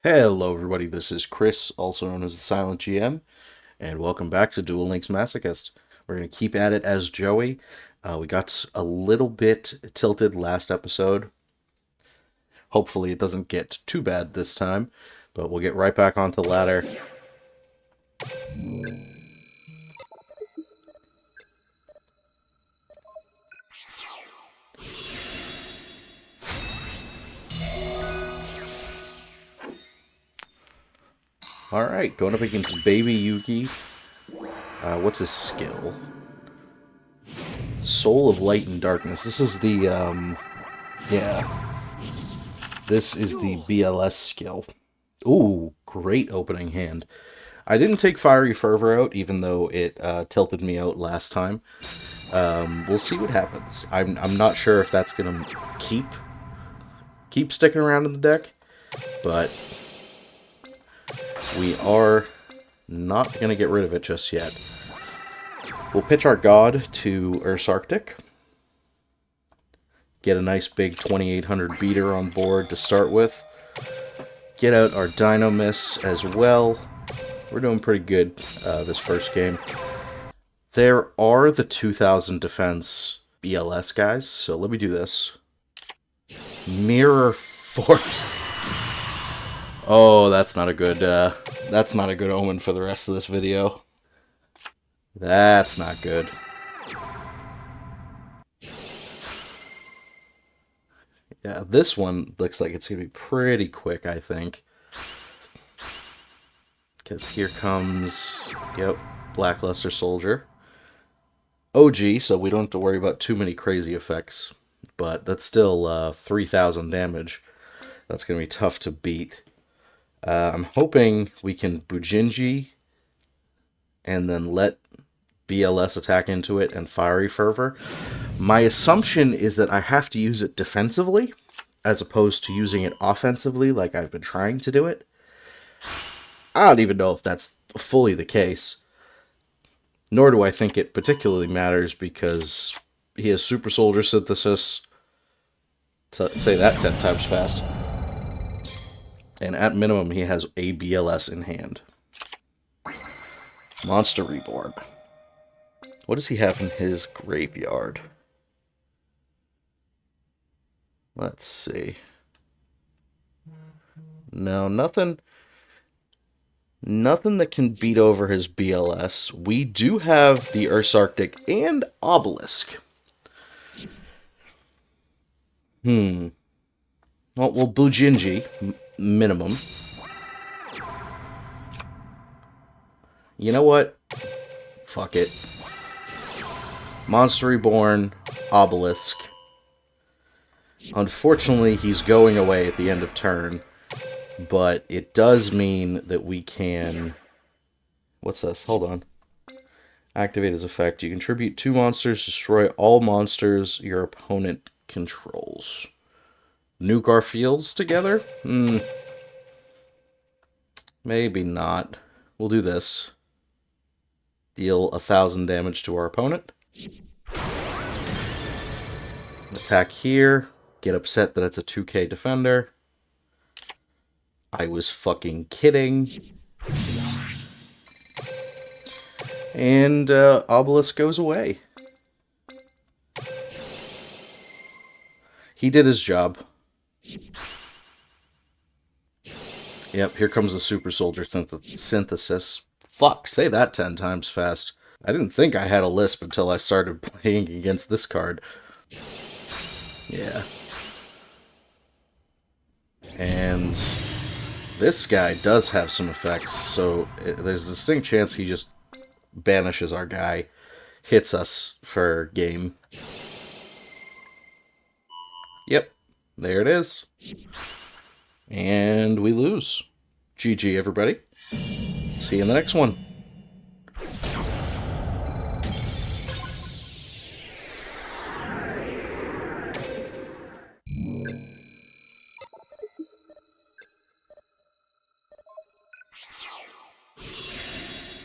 Hello everybody, this is Chris, also known as the Silent GM, and welcome back to Duel Links Masochist. We're going to keep at it as Joey. We got a little bit tilted last episode. Hopefully it doesn't get too bad this time, but we'll get right back onto the ladder. Alright, going up against Baby Yugi. What's his skill? Soul of Light and Darkness. This is the, This is the BLS skill. Ooh, great opening hand. I didn't take Fiery Fervor out, even though it tilted me out last time. We'll see what happens. I'm not sure if that's going to keep sticking around in the deck, but we are not going to get rid of it just yet. We'll pitch our God to Earth's Arctic. Get a nice big 2800 beater on board to start with. Get out our Dino Mist as well. We're doing pretty good this first game. There are the 2000 defense BLS guys, so let me do this. Mirror Force. Oh, that's not a good omen for the rest of this video. That's not good. Yeah, this one looks like it's going to be pretty quick, I think. Because here comes, Blackluster Soldier. OG, so we don't have to worry about too many crazy effects. But that's still 3,000 damage. That's going to be tough to beat. I'm hoping we can Bujinji and then let BLS attack into it and Fiery Fervor. My assumption is that I have to use it defensively as opposed to using it offensively like I've been trying to do it. I don't even know if that's fully the case. Nor do I think it particularly matters because he has Super Soldier Synthesis. Say that 10 times fast. And at minimum, he has a BLS in hand. Monster Reborn. What does he have in his graveyard? Let's see. No, nothing that can beat over his BLS. We do have the Earth's Arctic and Obelisk. Well, Bujinji, minimum. You know what? Fuck it. Monster Reborn, Obelisk. Unfortunately, he's going away at the end of turn, but it does mean that we can... What's this? Hold on. Activate his effect. You contribute 2 monsters, destroy all monsters your opponent controls. Nuke our fields together? Maybe not. We'll do this. Deal 1,000 damage to our opponent. Attack here. Get upset that it's a 2k defender. I was fucking kidding. And Obelisk goes away. He did his job. Yep, here comes the Super Soldier Synthesis. Fuck, say that 10 times fast. I didn't think I had a lisp until I started playing against this card. Yeah. And this guy does have some effects, so there's a distinct chance he just banishes our guy, hits us for game. Yep, there it is. And we lose. GG, everybody. See you in the next one.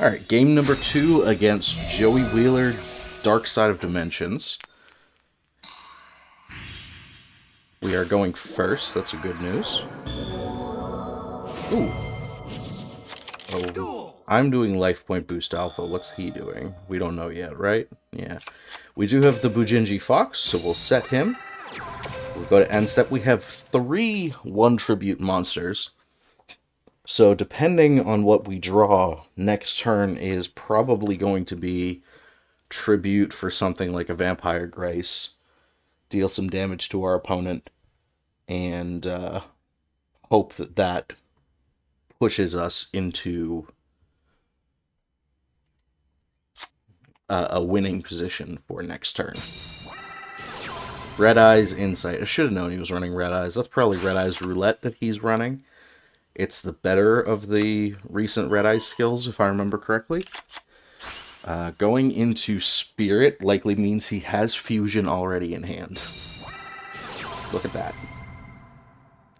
Alright, game number 2 against Joey Wheeler, Dark Side of Dimensions. We are going first, that's a good news. Ooh. Oh, I'm doing life point boost alpha. What's he doing? We don't know yet, right? Yeah. We do have the Bujinji Fox, so we'll set him. We'll go to end step. We have 3 1 tribute monsters. So depending on what we draw, next turn is probably going to be tribute for something like a Vampire Grace. Deal some damage to our opponent. And hope that that pushes us into a winning position for next turn. Red Eyes Insight. I should have known he was running Red Eyes. That's probably Red Eyes Roulette that he's running. It's the better of the recent Red Eyes skills, if I remember correctly. Going into Spirit likely means he has Fusion already in hand. Look at that.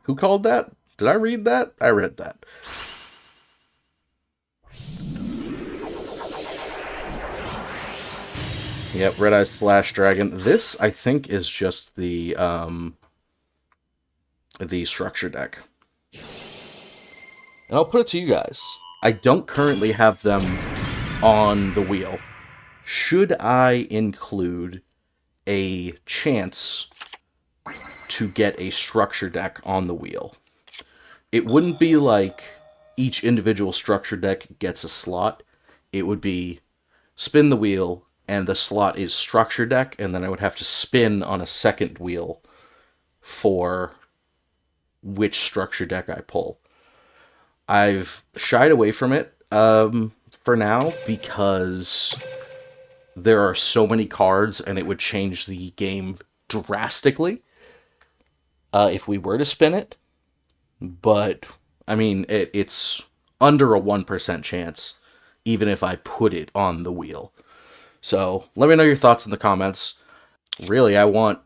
Who called that? Did I read that? I read that. Yep, Red Eyes Slash Dragon. This, I think, is just the structure deck. And I'll put it to you guys. I don't currently have them on the wheel. Should I include a chance to get a structure deck on the wheel? It wouldn't be like each individual structure deck gets a slot. It would be spin the wheel, and the slot is structure deck, and then I would have to spin on a second wheel for which structure deck I pull. I've shied away from it for now because there are so many cards, and it would change the game drastically if we were to spin it. But, I mean, it's under a 1% chance, even if I put it on the wheel. So, let me know your thoughts in the comments. Really, I want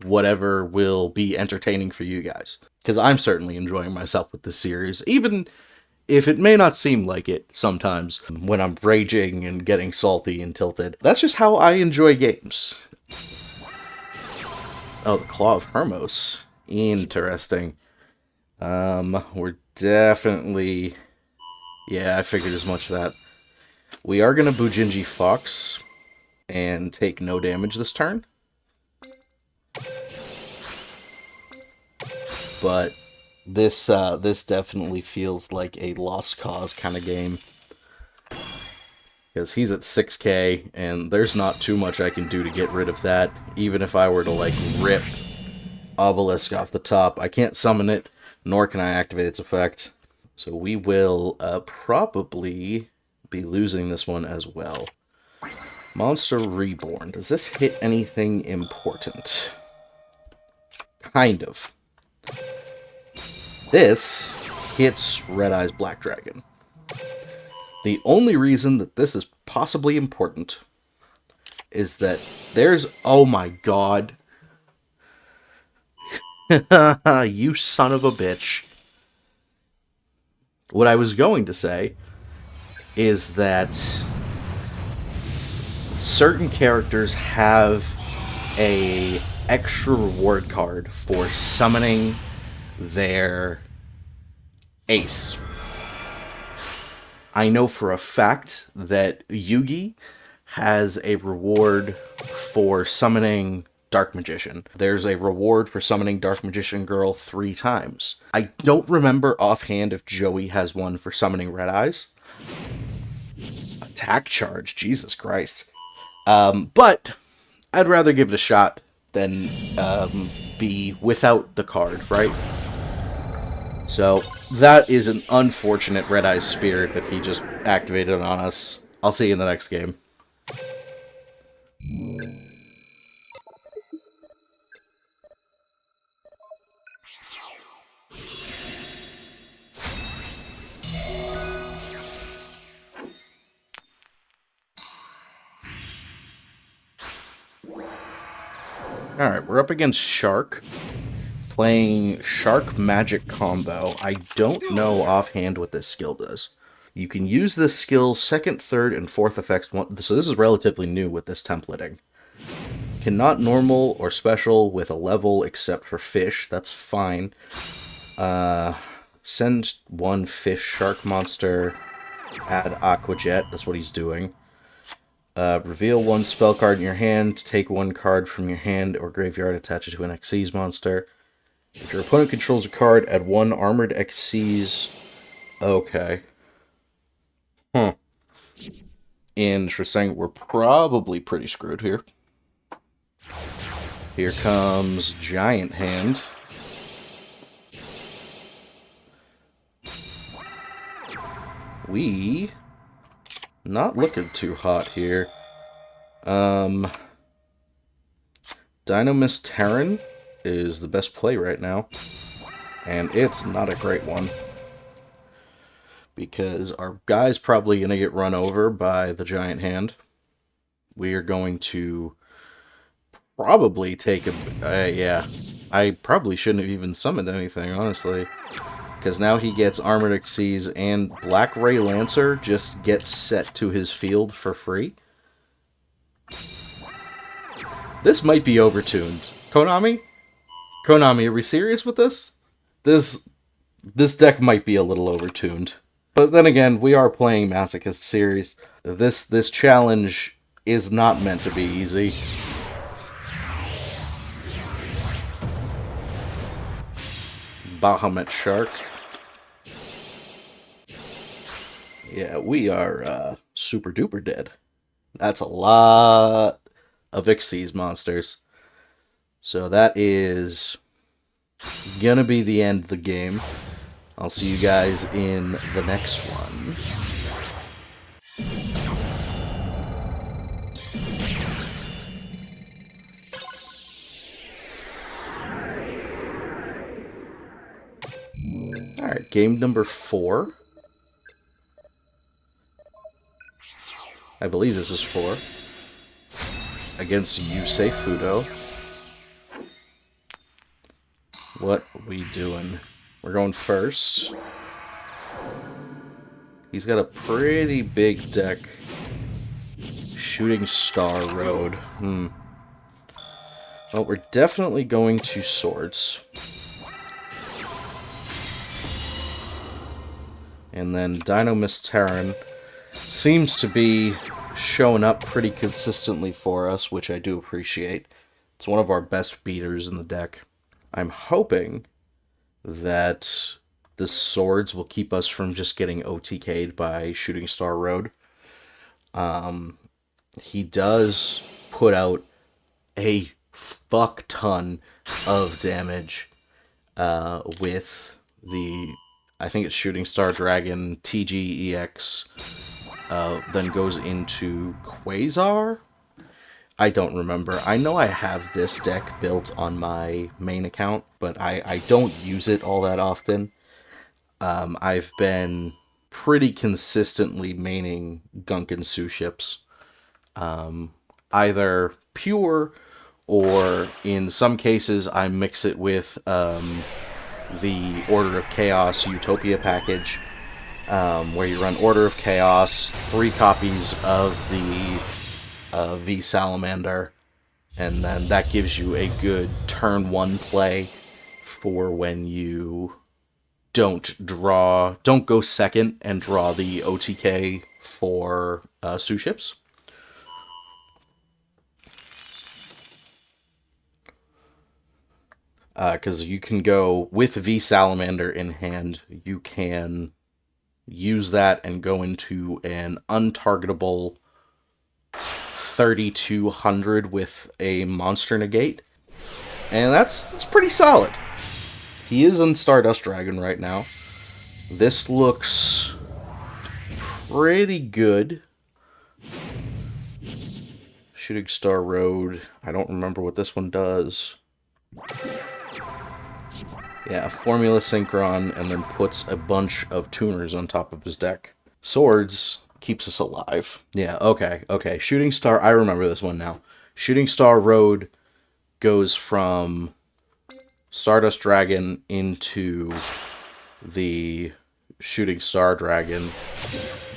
whatever will be entertaining for you guys, because I'm certainly enjoying myself with this series, even if it may not seem like it sometimes when I'm raging and getting salty and tilted. That's just how I enjoy games. Oh, the Claw of Hermos. Interesting. We're definitely... Yeah, I figured as much of that. We are going to Bujinji Fox and take no damage this turn. But this definitely feels like a lost cause kind of game. Because he's at 6k, and there's not too much I can do to get rid of that. Even if I were to, like, rip Obelisk off the top, I can't summon it, nor can I activate its effect. So we will probably be losing this one as well. Monster Reborn. Does this hit anything important? Kind of. This hits Red Eyes Black Dragon. The only reason that this is possibly important is that there's... Oh my god. You son of a bitch. What I was going to say is that certain characters have a extra reward card for summoning their ace. I know for a fact that Yugi has a reward for summoning Dark Magician. There's a reward for summoning Dark Magician Girl 3 times. I don't remember offhand if Joey has one for summoning Red Eyes. Attack charge, Jesus Christ. But I'd rather give it a shot than be without the card, right? So that is an unfortunate Red Eyes Spirit that he just activated on us. I'll see you in the next game. Alright, we're up against Shark, playing Shark Magic Combo. I don't know offhand what this skill does. You can use this skill's second, third, and fourth effects. So this is relatively new with this templating. Cannot normal or special with a level except for fish. That's fine. Send one fish shark monster, add Aqua Jet, that's what he's doing. Reveal one spell card in your hand, take one card from your hand or graveyard, attach it to an Xyz monster. If your opponent controls a card, add one armored Xyz. Okay. Huh. Interesting. We're probably pretty screwed here. Here comes Giant Hand. We not looking too hot here. Dynamis Terran is the best play right now. And it's not a great one. Because our guy's probably going to get run over by the Giant Hand. We are going to probably take a... yeah. I probably shouldn't have even summoned anything, honestly. Because now he gets Armored Xyz and Black Ray Lancer just gets set to his field for free. This might be overtuned. Konami? Konami, are we serious with this? This deck might be a little overtuned. But then again, we are playing Masochist series. This challenge is not meant to be easy. Bahamut Shark. Yeah, we are super duper dead. That's a lot of Xyz monsters. So that is gonna be the end of the game. I'll see you guys in the next one. Alright, game number 4. I believe this is 4. Against Yusei Fudo. What we doing? We're going first. He's got a pretty big deck. Shooting Star Road. Well, we're definitely going to Swords. And then Dynamis Terran seems to be showing up pretty consistently for us, which I do appreciate. It's one of our best beaters in the deck. I'm hoping that the Swords will keep us from just getting OTK'd by Shooting Star Road. He does put out a fuck ton of damage with the, I think it's Shooting Star Dragon, TGEX, then goes into Quasar? I don't remember. I know I have this deck built on my main account, but I don't use it all that often. I've been pretty consistently maining Gunkin Su ships. Either pure, or in some cases I mix it with the Order of Chaos Utopia package, where you run Order of Chaos, 3 copies of the V Salamander, and then that gives you a good turn 1 play for when you don't go second and draw the OTK for Su ships. Because you can go with V Salamander in hand, you can use that and go into an untargetable 3200 with a monster negate, and that's pretty solid. He is on Stardust Dragon right now. This looks pretty good. Shooting Star Road, I don't remember what this one does. Yeah, Formula Synchron, and then puts a bunch of tuners on top of his deck. Swords keeps us alive. Yeah, okay. Shooting Star, I remember this one now. Shooting Star Road goes from Stardust Dragon into the Shooting Star Dragon,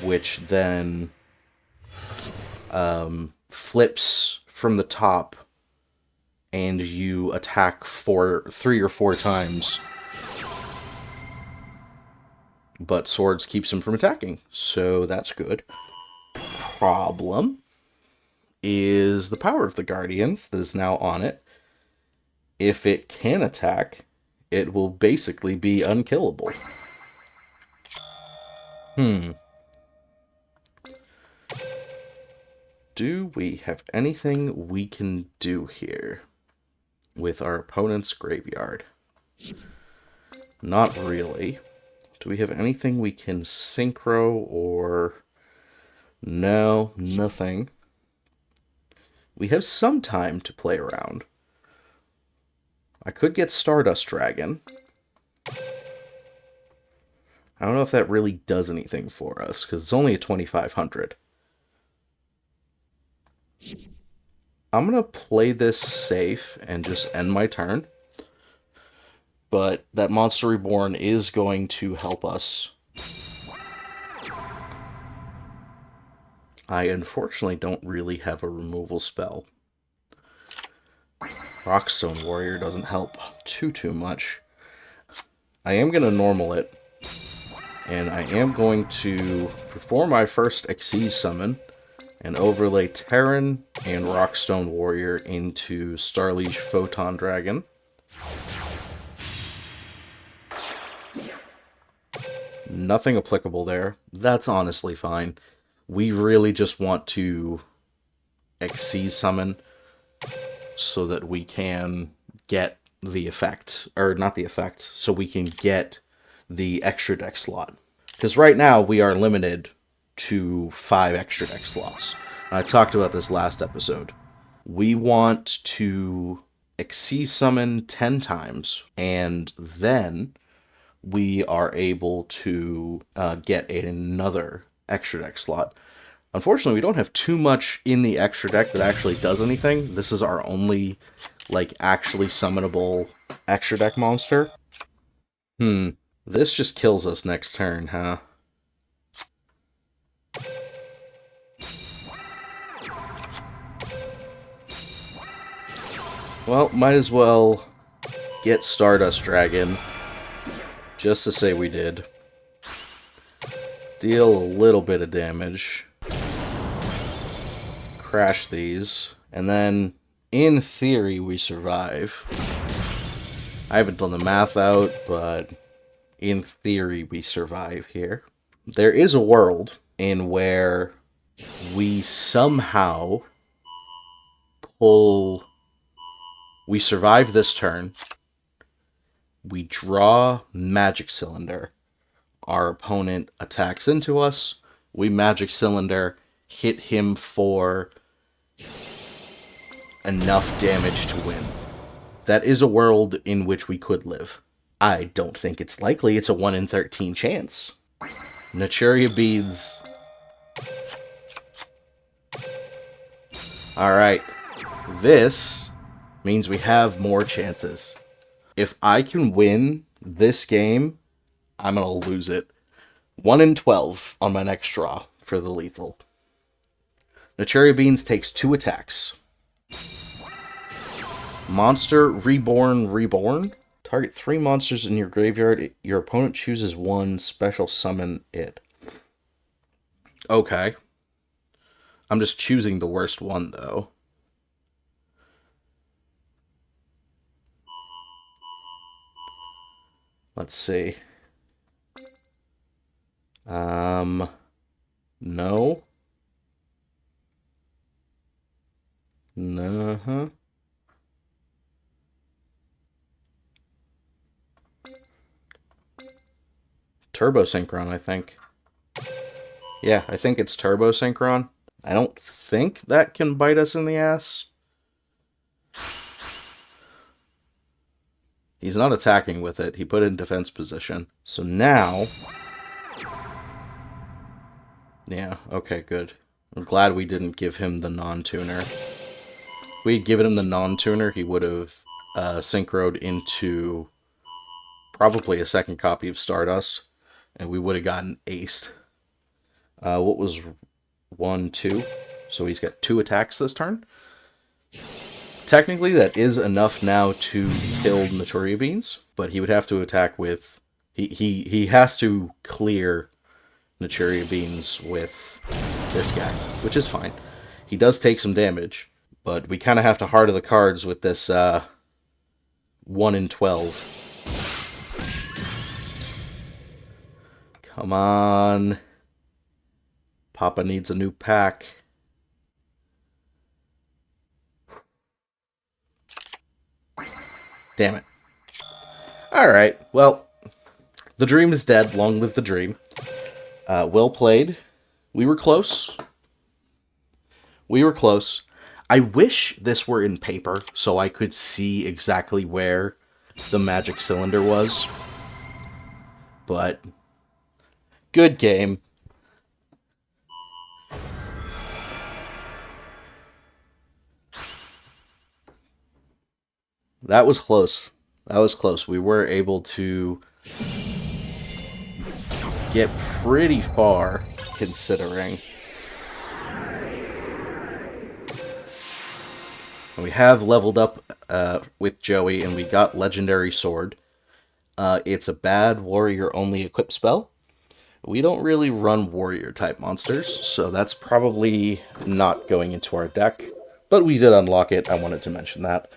which then flips from the top, and you attack 3 or 4 times but swords keeps him from attacking, so that's good. Problem is the power of the Guardians that is now on it. If it can attack, it will basically be unkillable. Do we have anything we can do here with our opponent's graveyard? Not really. Do we have anything we can synchro or... No, nothing. We have some time to play around. I could get Stardust Dragon. I don't know if that really does anything for us, because it's only a 2500. I'm going to play this safe and just end my turn. But that Monster Reborn is going to help us. I unfortunately don't really have a removal spell. Rockstone Warrior doesn't help too much. I am going to normal it. And I am going to perform my first Xyz summon and overlay Terran and Rockstone Warrior into Starliege Photon Dragon. Nothing applicable there. That's honestly fine. We really just want to Xyz summon so that we can get the effect. Or not the effect, so we can get the extra deck slot. Because right now we are limited to 5 extra deck slots. I talked about this last episode. We want to Xyz summon 10 times, and then we are able to get another extra deck slot. Unfortunately, we don't have too much in the extra deck that actually does anything. This is our only, like, actually summonable extra deck monster. This just kills us next turn, huh? Well, might as well get Stardust Dragon, just to say we did. Deal a little bit of damage. Crash these. And then, in theory, we survive. I haven't done the math out, but in theory, we survive here. There is a world in where we somehow pull... We survive this turn. We draw Magic Cylinder. Our opponent attacks into us. We Magic Cylinder, hit him for enough damage to win. That is a world in which we could live. I don't think it's likely. It's a 1 in 13 chance. Naturia Beads. Alright. This means we have more chances. If I can win this game, I'm going to lose it. 1 in 12 on my next draw for the lethal. Naturia Beans takes 2 attacks. Monster Reborn. Target 3 monsters in your graveyard. Your opponent chooses 1, special summon it. Okay. I'm just choosing the worst one, though. Let's see. No. Uh-huh. Turbo Synchron, I think. Yeah, I think it's Turbo Synchron. I don't think that can bite us in the ass. He's not attacking with it. He put it in defense position. So now... Yeah, okay, good. I'm glad we didn't give him the non-tuner. If we had given him the non-tuner, he would have synchroed into probably a second copy of Stardust, and we would have gotten aced. What was 1, 2? So he's got 2 attacks this turn. Technically, that is enough now to kill Naturia Beans, but he would have to attack with He has to clear Naturia Beans with this guy, which is fine. He does take some damage, but we kind of have to heart of the cards with this 1 in 12. Come on. Papa needs a new pack. Damn it. Alright, well, the dream is dead. Long live the dream. Well played. We were close. We were close. I wish this were in paper so I could see exactly where the magic cylinder was. But good game. That was close. That was close. We were able to get pretty far, considering. We have leveled up with Joey, and we got Legendary Sword. It's a bad warrior-only equip spell. We don't really run warrior-type monsters, so that's probably not going into our deck. But we did unlock it. I wanted to mention that.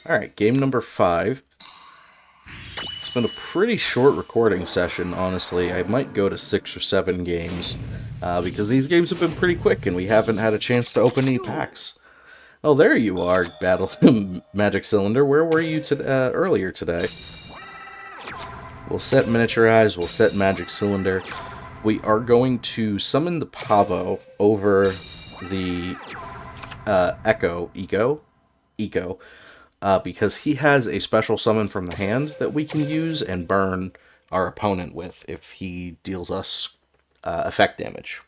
Alright, game number 5. It's been a pretty short recording session, honestly. I might go to 6 or 7 games, because these games have been pretty quick and we haven't had a chance to open any packs. Oh, there you are, Battle Magic Cylinder. Where were you earlier today? We'll set Miniaturize, we'll set Magic Cylinder. We are going to summon the Pavo over the Eco, because he has a special summon from the hand that we can use and burn our opponent with if he deals us effect damage.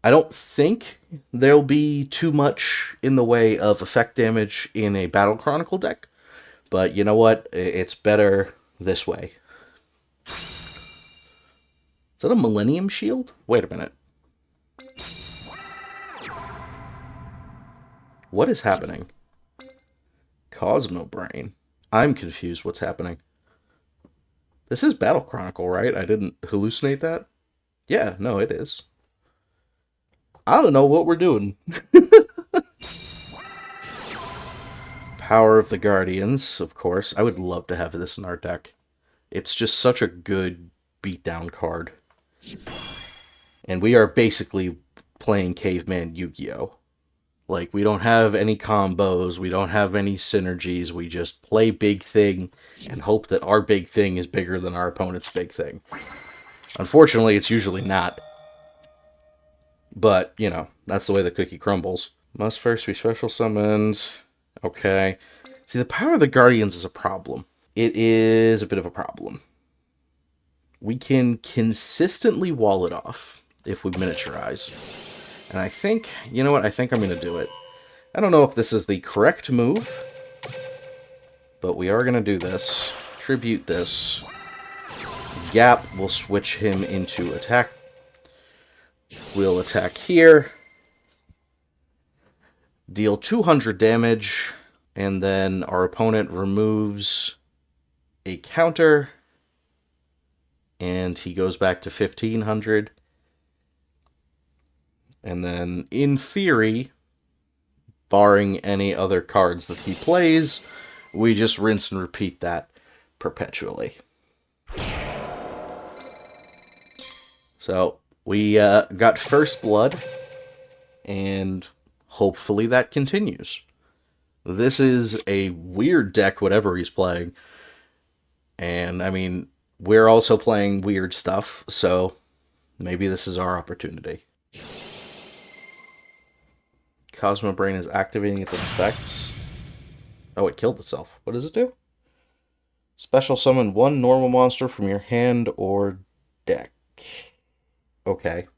I don't think there'll be too much in the way of effect damage in a Battle Chronicle deck, but you know what? It's better this way. Is that a Millennium Shield? Wait a minute. What is happening? Cosmo Brain. I'm confused what's happening. This is Battle Chronicle, right? I didn't hallucinate that? Yeah, no, it is. I don't know what we're doing. Power of the Guardians, of course. I would love to have this in our deck. It's just such a good beatdown card. And we are basically playing Caveman Yu-Gi-Oh! Like, we don't have any combos, we don't have any synergies, we just play big thing and hope that our big thing is bigger than our opponent's big thing. Unfortunately, it's usually not. But, you know, that's the way the cookie crumbles. Must first be special summoned. Okay. See, the Power of the Guardians is a problem. It is a bit of a problem. We can consistently wall it off if we miniaturize. And I think, you know what, I think I'm going to do it. I don't know if this is the correct move, but we are going to do this. Tribute this. Gap will switch him into attack. We'll attack here. Deal 200 damage, and then our opponent removes a counter, and he goes back to 1500. And then, in theory, barring any other cards that he plays, we just rinse and repeat that perpetually. So, we got first blood, and hopefully that continues. This is a weird deck, whatever he's playing. And, I mean, we're also playing weird stuff, so maybe this is our opportunity. Cosmo Brain is activating its effects. Oh, it killed itself. What does it do? Special summon one normal monster from your hand or deck. Okay.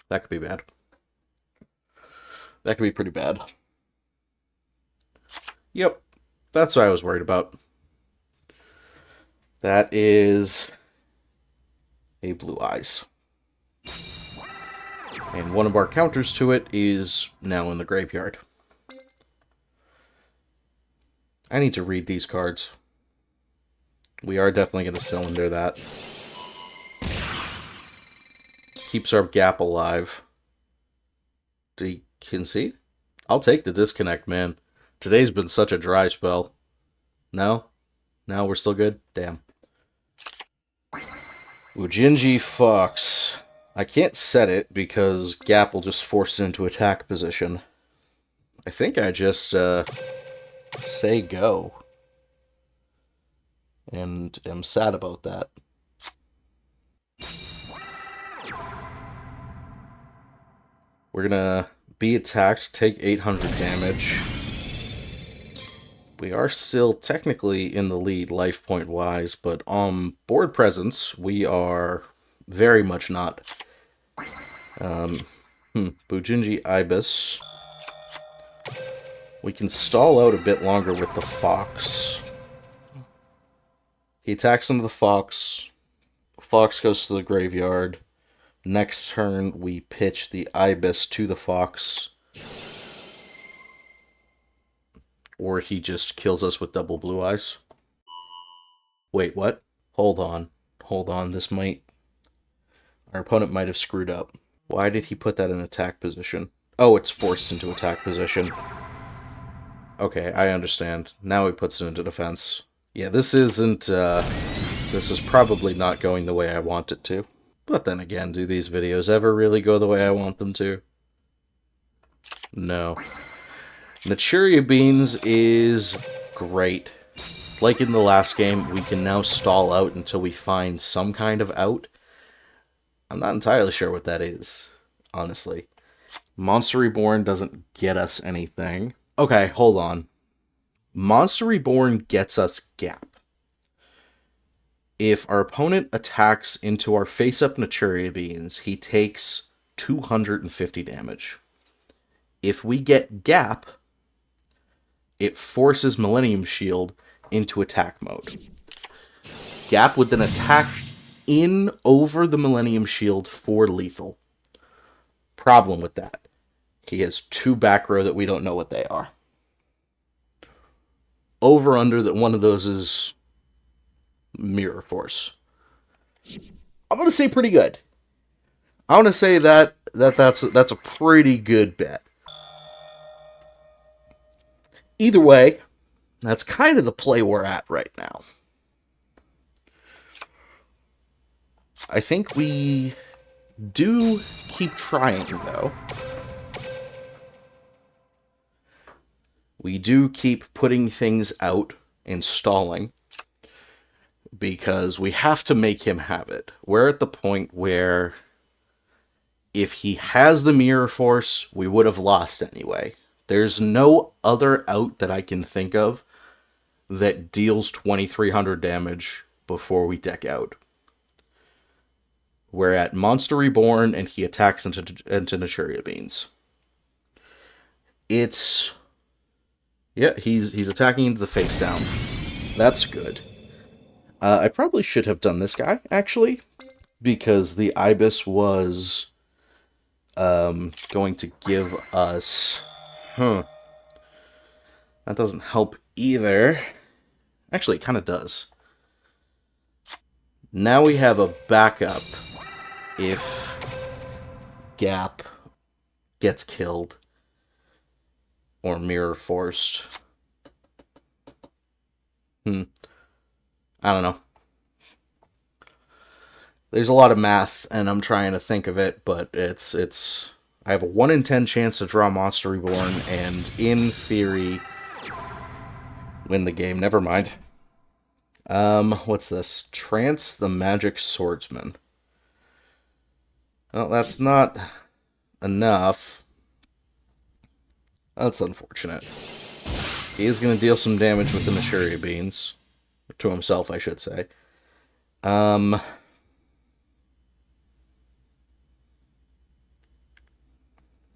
That could be bad. That could be pretty bad. Yep. That's what I was worried about. That is a Blue Eyes. And one of our counters to it is now in the graveyard. I need to read these cards. We are definitely going to cylinder that. Keeps our gap alive. Do you concede? I'll take the disconnect, man. Today's been such a dry spell. No? No, we're still good? Damn. Ujinji Fox. I can't set it because Gap will just force it into attack position. I think I just say go. And am sad about that. We're gonna be attacked, take 800 damage. We are still technically in the lead, life point wise, but on board presence, we are very much not. Bujinji Ibis. We can stall out a bit longer with the Fox. He attacks into the Fox. Fox goes to the graveyard. Next turn, we pitch the Ibis to the Fox. Or he just kills us with double blue eyes. Wait, what? Hold on. Hold on, this might... Our opponent might have screwed up. Why did he put that in attack position? Oh, it's forced into attack position. Okay, I understand. Now he puts it into defense. Yeah, this isn't, this is probably not going the way I want it to. But then again, do these videos ever really go the way I want them to? No. Naturia Beans is great. Like in the last game, we can now stall out until we find some kind of out. I'm not entirely sure what that is, honestly. Monster Reborn doesn't get us anything. Okay, hold on. Monster Reborn gets us Gap. If our opponent attacks into our face-up Naturia Beans, he takes 250 damage. If we get Gap, it forces Millennium Shield into attack mode. Gap would then attack in over the Millennium Shield for lethal. Problem with that. He has 2 back row that we don't know what they are. Over under that one of those is Mirror Force. I'm going to say pretty good. I want to say that's a pretty good bet. Either way, that's kind of the play we're at right now. I think we do keep trying, though. We do keep putting things out and stalling. Because we have to make him have it. We're at the point where if he has the Mirror Force, we would have lost anyway. There's no other out that I can think of that deals 2,300 damage before we deck out. We're at Monster Reborn, and he attacks into Naturia Beans. It's... Yeah, he's attacking into the face down. That's good. I probably should have done this guy, actually, because the Ibis was going to give us... That doesn't help either. Actually, it kind of does. Now we have a backup if Gap gets killed or Mirror Forced. I don't know. There's a lot of math, and I'm trying to think of it, but it's... I have a 1 in 10 chance to draw Monster Reborn, and in theory, win the game. Never mind. What's this? Trance the Magic Swordsman. Well, that's not enough. That's unfortunate. He is going to deal some damage with the Naturia Beans. To himself, I should say.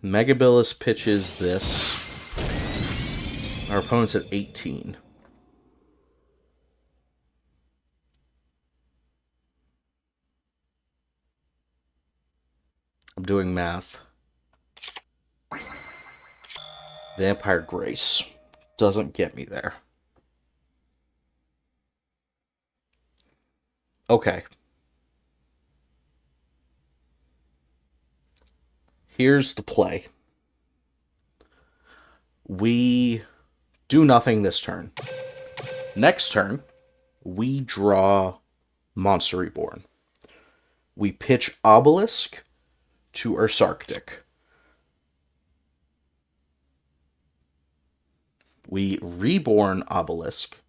Megabilis pitches this. Our opponent's at 18. I'm doing math. Vampire Grace doesn't get me there. Okay. Here's the play. We do nothing this turn. Next turn, we draw Monster Reborn. We pitch Obelisk to Ursarctic. We reborn Obelisk.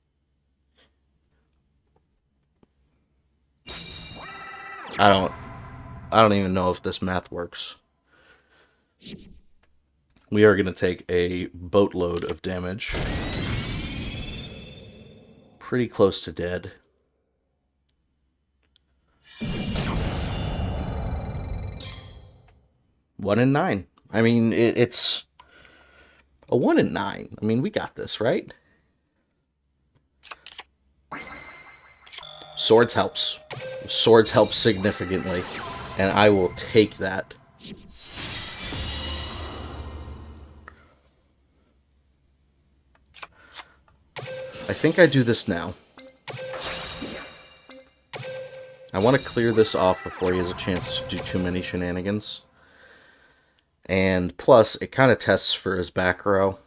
I don't even know if this math works. We are going to take a boatload of damage. Pretty close to dead. 1 in 9. I mean, it's a 1 in 9. I mean, we got this, right? Swords helps. Swords helps significantly, and I will take that. I think I do this now. I want to clear this off before he has a chance to do too many shenanigans. And plus, it kind of tests for his back row.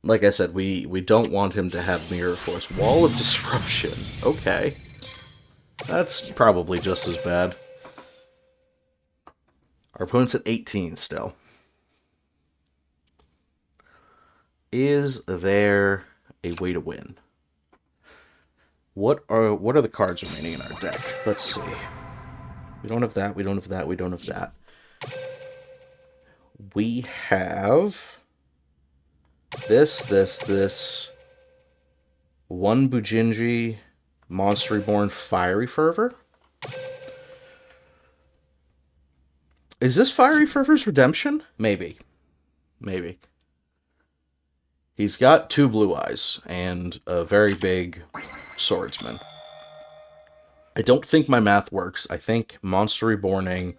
Like I said, we don't want him to have Mirror Force. Wall of Disruption. Okay. That's probably just as bad. Our opponent's at 18 still. Is there a way to win? What are the cards remaining in our deck? Let's see. We don't have that, we don't have that, we don't have that. We have this. One Bujinji, Monster Reborn, Fiery Fervor. Is this Fiery Fervor's redemption? Maybe. Maybe. He's got 2 blue eyes and a very big swordsman. I don't think my math works. I think Monster Reborning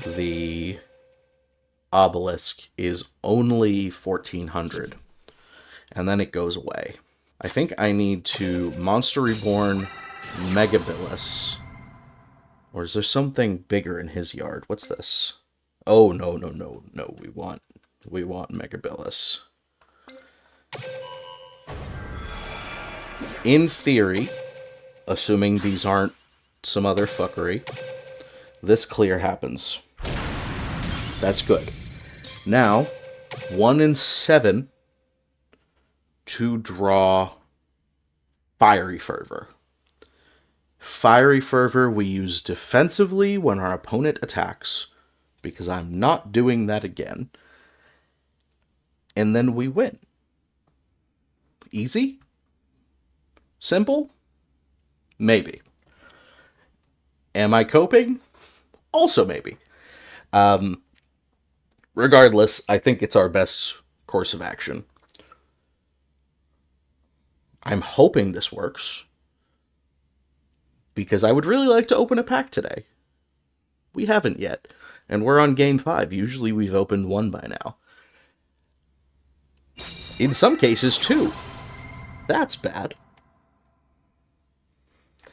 the Obelisk is only 1400. And then it goes away. I think I need to Monster Reborn Megabilis. Or is there something bigger in his yard? What's this? Oh, no. We want Megabilis. In theory, assuming these aren't some other fuckery, this clear happens. That's good. Now, 1 in 7 to draw Fiery Fervor. Fiery Fervor we use defensively when our opponent attacks, because I'm not doing that again. And then we win. Easy? Simple? Maybe. Am I coping? Also maybe. Regardless, I think it's our best course of action. I'm hoping this works, because I would really like to open a pack today. We haven't yet, and we're on game 5. Usually we've opened 1 by now. In some cases, 2. That's bad.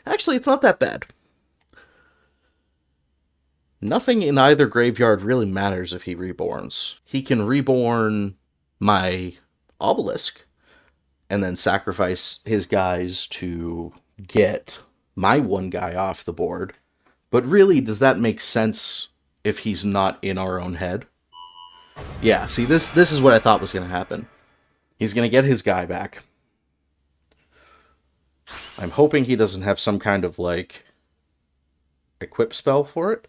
Actually, it's not that bad. Nothing in either graveyard really matters if he reborns. He can reborn my Obelisk, and then sacrifice his guys to get my 1 guy off the board. But really, does that make sense if he's not in our own head? Yeah, see, this is what I thought was going to happen. He's going to get his guy back. I'm hoping he doesn't have some kind of, like, equip spell for it.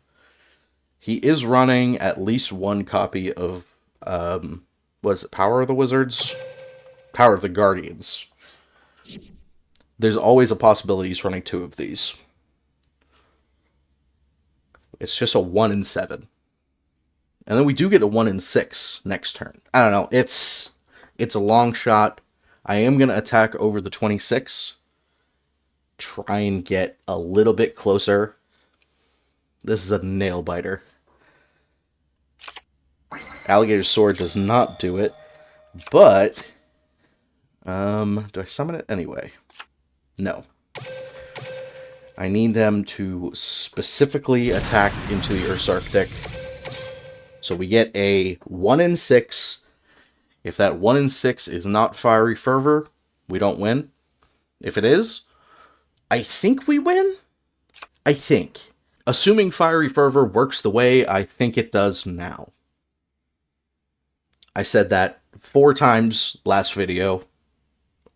He is running at least 1 copy of, what is it, Power of the Wizards? Power of the Guardians. There's always a possibility he's running 2 of these. It's just a 1 in 7. And then we do get a 1 in 6 next turn. I don't know, it's a long shot. I am going to attack over the 26. Try and get a little bit closer This is a nail biter. Alligator Sword does not do it, but do I summon it anyway? No. I need them to specifically attack into the Ursark deck. So we get a 1 in 6. If that 1 in 6 is not Fiery Fervor, we don't win. If it is, I think we win? I think. Assuming Fiery Fervor works the way I think it does now. I said that 4 times last video.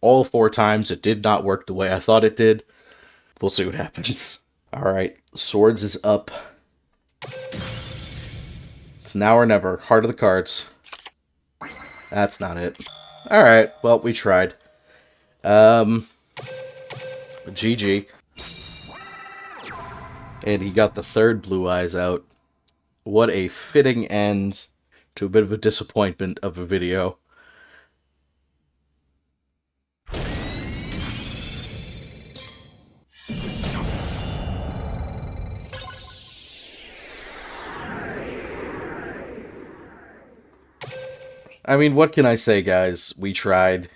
All 4 times it did not work the way I thought it did. We'll see what happens. Alright, Swords is up. It's now or never. Heart of the cards. That's not it. Alright, well, we tried. GG. And he got the 3rd Blue Eyes out. What a fitting end to a bit of a disappointment of a video. I mean, what can I say, guys? We tried.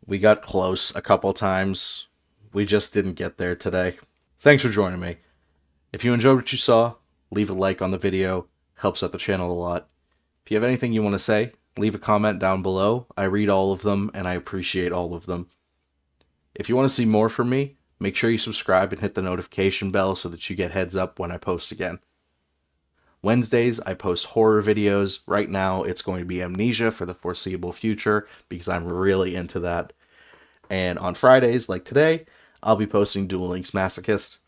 We got close a couple times. We just didn't get there today. Thanks for joining me. If you enjoyed what you saw, leave a like on the video. Helps out the channel a lot. If you have anything you want to say, leave a comment down below. I read all of them, and I appreciate all of them. If you want to see more from me, make sure you subscribe and hit the notification bell so that you get heads up when I post again. Wednesdays, I post horror videos. Right now, it's going to be Amnesia for the foreseeable future, because I'm really into that. And on Fridays, like today, I'll be posting Duel Links Masochist.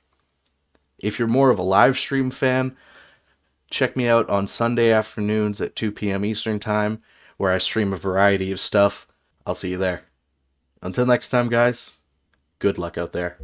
If you're more of a live stream fan, check me out on Sunday afternoons at 2 p.m. Eastern Time, where I stream a variety of stuff. I'll see you there. Until next time, guys, good luck out there.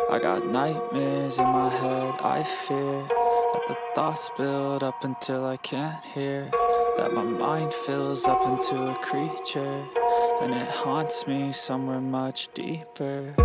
I got nightmares in my head, I fear that the thoughts build up until I can't hear, that my mind fills up into a creature, and it haunts me somewhere much deeper.